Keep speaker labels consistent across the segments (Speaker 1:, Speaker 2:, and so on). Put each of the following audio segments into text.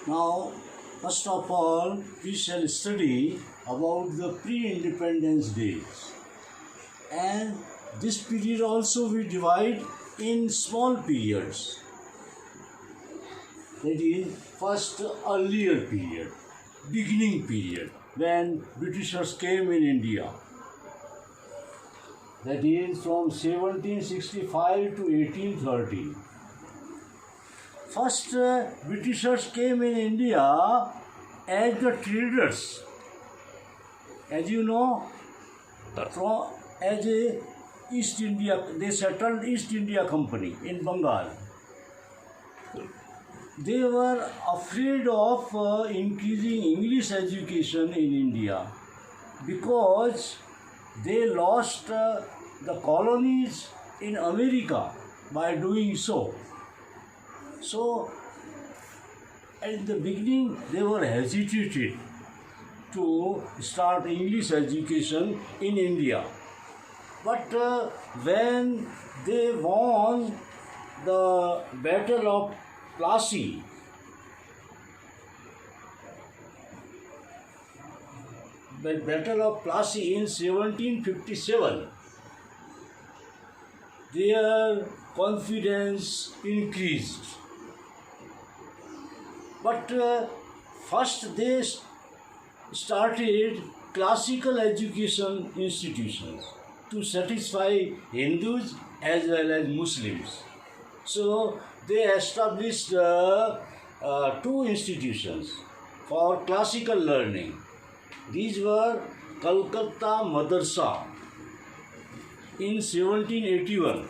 Speaker 1: Now, first of all, we shall study about the pre-independence days. And this period also we divide in small periods. That is, first earlier period, beginning period, when Britishers came in India. That is from 1765 to 1830. First, Britishers came in India as the traders. As you know, as a East India, they settled East India Company in Bengal. They were afraid of increasing English education in India because they lost the colonies in America by doing so. So, at the beginning, they were hesitated to start English education in India. But when they won the Battle of Plassey, the Battle of Plassey in 1757, their confidence increased. But first they started classical education institutions to satisfy Hindus as well as Muslims. So they established two institutions for classical learning. These were Calcutta Madrasa in 1781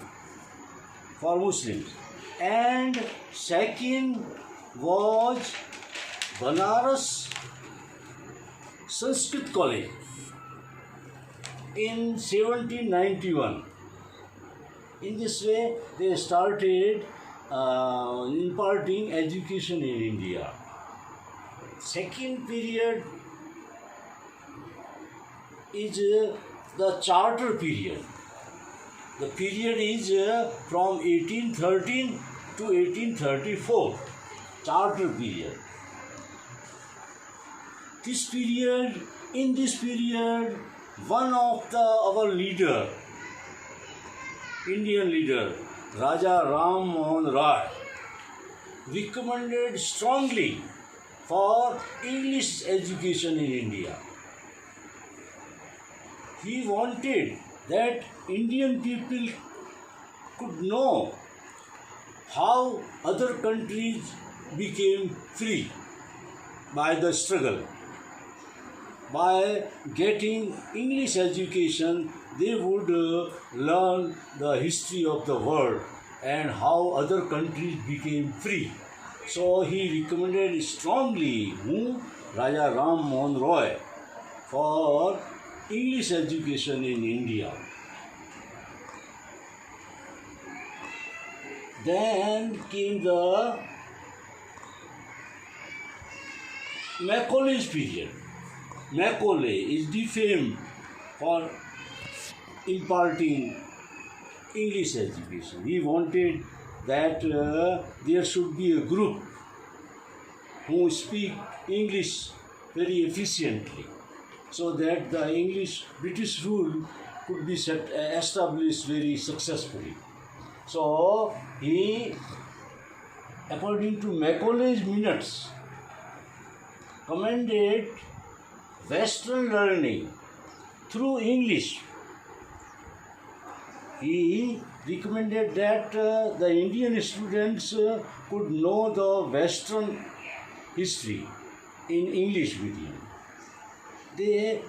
Speaker 1: for Muslims, and second was Banaras Sanskrit College in 1791. In this way, they started imparting education in India. Second period is the charter period. The period is from 1813 to 1834, charter period. In this period, one of our leader, Indian leader, Raja Ram Mohan Roy, recommended strongly for English education in India. He wanted that Indian people could know how other countries became free by the struggle. By getting English education, they would learn the history of the world and how other countries became free. So he recommended strongly Raja Ram Mohan Roy for English education in India. Then came the Macaulay's period. Macaulay is defamed for imparting English education. He wanted that there should be a group who speak English very efficiently, so that the British rule could be established very successfully. So he, according to Macaulay's minutes, commended Western learning through English. He recommended that the Indian students could know the Western history in English medium.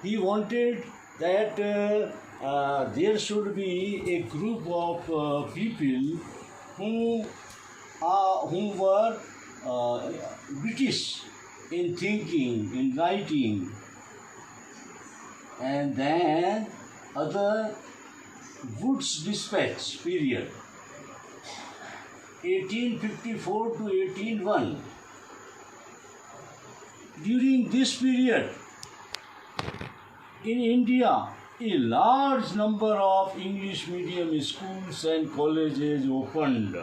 Speaker 1: He wanted that there should be a group of people who were British in thinking, in writing, and then other Wood's Dispatch period, 1854 to 1801. During this period, in India, a large number of English medium schools and colleges opened.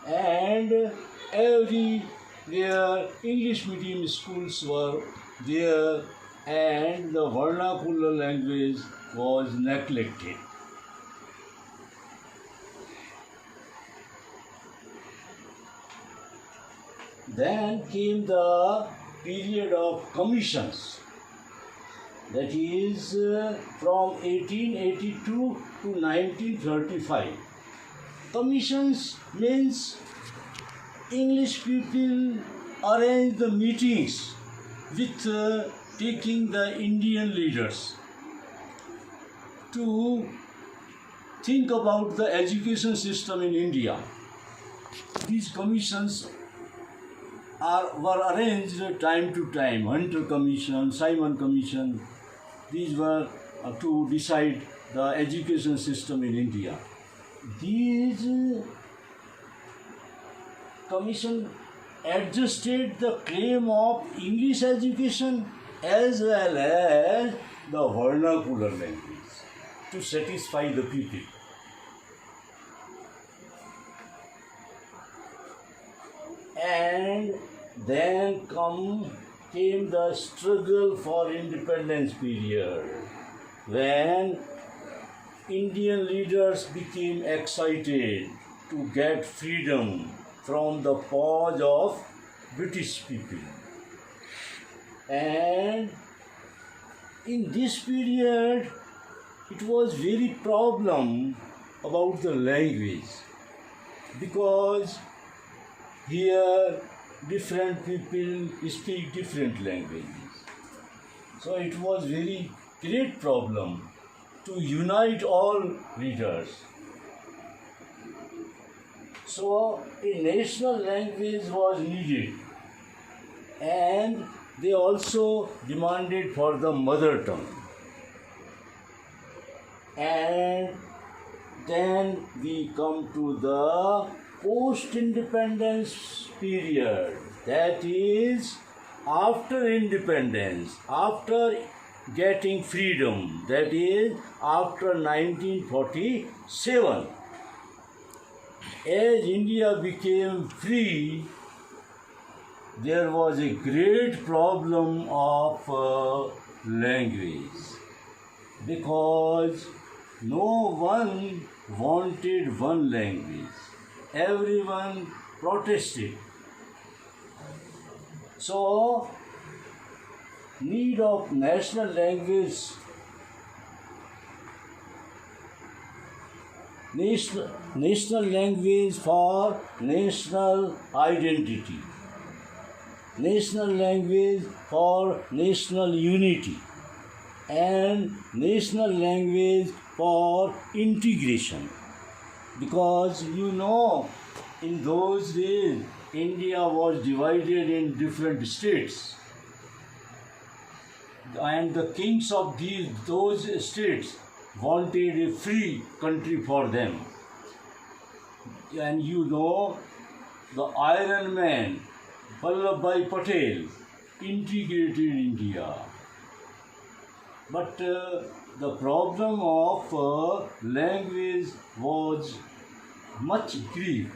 Speaker 1: and everywhere English medium schools were there, and the vernacular language was neglected. Then came the period of commissions, that is from 1882 to 1935. Commissions means English people arrange the meetings with taking the Indian leaders to think about the education system in India. These commissions were arranged time to time. Hunter Commission, Simon Commission, these were to decide the education system in India. These commission adjusted the claim of English education as well as the vernacular language to satisfy the people. And then came the struggle for independence period, when Indian leaders became excited to get freedom from the paws of British people. And in this period, it was very problem about the language, because here different people speak different languages. So it was very great problem to unite all readers. So a national language was needed, and they also demanded for the mother tongue. And then we come to the post-independence period, that is after independence, after getting freedom, that is after 1947. As India became free, there was a great problem of language, because no one wanted one language. Everyone protested. So, need of national language, national language for national identity, national language for national unity, and national language for integration. Because in those days, India was divided in different states, and the kings of those states wanted a free country for them. And the Iron Man, Vallabhbhai Patel, integrated India. But the problem of language was much grief,